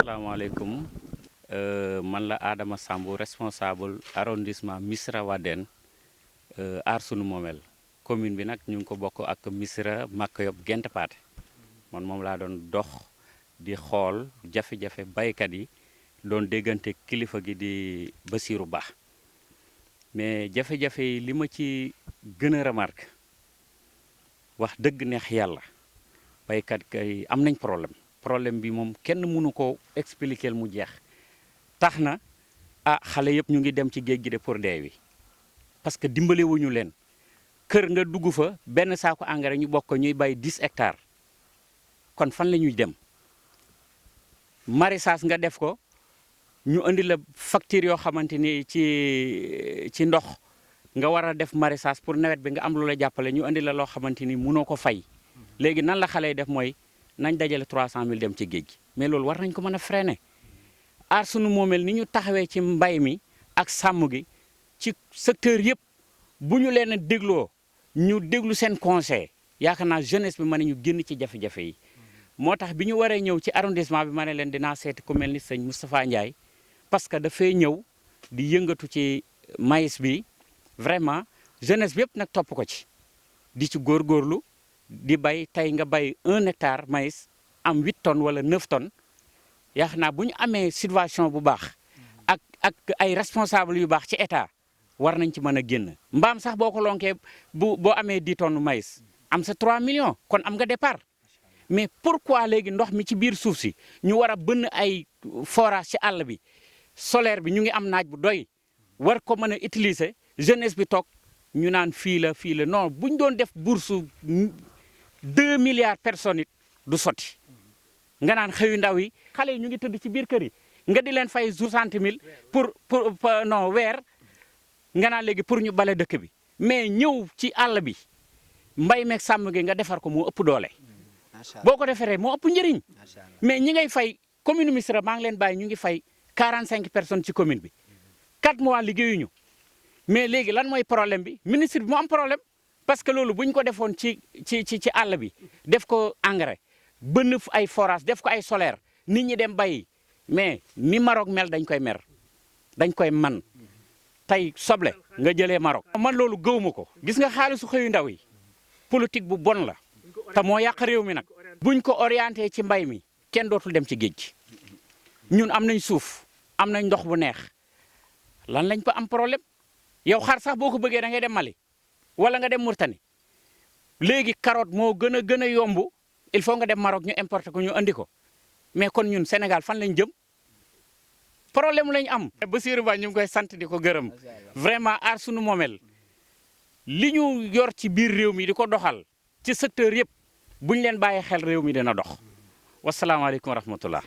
asalaamaaleykum man la Adama Sambou responsable arrondissement missirah wadene aar sunu moomeel commune bi nag ñu ngi ko bokk ak missirah Makka Gent Paate man moom laa doon dox di xool jafe-jafe baykat yi doon déggante kilifa gi di Bassirou Ba mais jafe-jafe yi li ma ci gën a remarque wax dëgg neex yàlla baykat kay am nañ problème bi moom kenn mënu ko expliquer mu jeex tax na xale yëpp ñu ngi dem ci géej gi de pour dee wi parce que dimbale wuñu leen kër nga dugg fa benn saako engrais ñu bokk ñuy bay 10 hectares kon fan la ñuy dem maraîchage nga def ko ñu indi la facture yoo xamante ni ci ndox nga war a def maraîchage pour nawet bi nga am lu la jàppale ñu indi la loo xamante ni mënoo ko fay léegi nan la xale yi def mooy nañ dajale 300000 dem ci géej gi mais loolu war nañ ko mën a freiner aar sunu moomeel ni ñu taxawee ci mbay mi ak sàmm gi ci secteur yëpp bu ñu leen a dégloo ñu déglu seen conseil yaakaar naa jeunesse bi mën nañu génn ci jafe-jafe yi moo tax bi ñu waree ñëw ci arrondissement bi ma ne leen dinaa seeti ku mel ni sëñ Moustapha Ndiaye parce que dafay ñëw di yëngatu ci maïs bi vraiment jeunesse bi yëpp nag topp ko ci di ci góorgóorlu di bay tey nga bay 1 hectare maïs am 8 tonnes wala 9 tonnes yaakaar naa bu ñu amee situation bu baax ak ay responsable yu baax ci état war nañ ci mën a génn mbaam sax boo ko lonkee boo amee 10 tonnes maïs am sa 3 millions kon am nga départ mais pourquoi léegi ndox mi ci biir suuf si ñu war a bënn ay forage ci àll bi solaire bi ñu ngi am naaj bu doy war ko mën a utiliser jeunesse bi toog ñu naan fii la non bu ñu doon def bourse 2 milliards personnes it du sotti nga naan xëyu ndaw yi xale yi ñu ngi tëdd ci biir kër yi nga di leen fay 60000 pour non weer nga naan léegi pour ñu bale dëkk bi mais ñëw ci àll bi mbay meeg sàmm gi nga defar ko moo ëpp doole boo ko defaree moo ëpp njëriñ mais ñi ngay fay commune Missirah maa ngi leen bàyyi ñu ngi fay 45 personnes ci commune bi 4 mois liggéeyuñu mais léegi lan mooy problème bi ministre bi mu am problème parce que loolu bu ñu ko defoon ci àll bi def ko engrais bënn ay forage def ko ay solaire nit ñi dem bayi mais ni Maroc mel dañ koy mer dañ koy man tey soble nga jëlee Maroc. man loolu gëwuma ko gis nga xaalisu xëyu ndaw yi politique bu bon la te moo yàq réew mi nag buñ ko orienté ci mbay mi kenn dootul dem ci géej gi ñun am nañ suuf am nañ ndox bu neex lan lañ ko am problème yow xar sax boo ko bëggee da ngay dem Mali wala nga dem Mauritanie léegi carotte moo gën a yomb il faut nga dem Maroc ñu importer ko ñu andi ko mais kon ñun Sénégal fan lañ jëm problème lañ am. Bassirou Ba ñu ngi koy sant di ko gërëm vraiment aar sunu moomeel li ñu yor ci biir réew mi di ko doxal ci secteur yëpp bu ñu leen bàyyi xel réew mi dina dox wasalaamaaleykum wa rahmatullah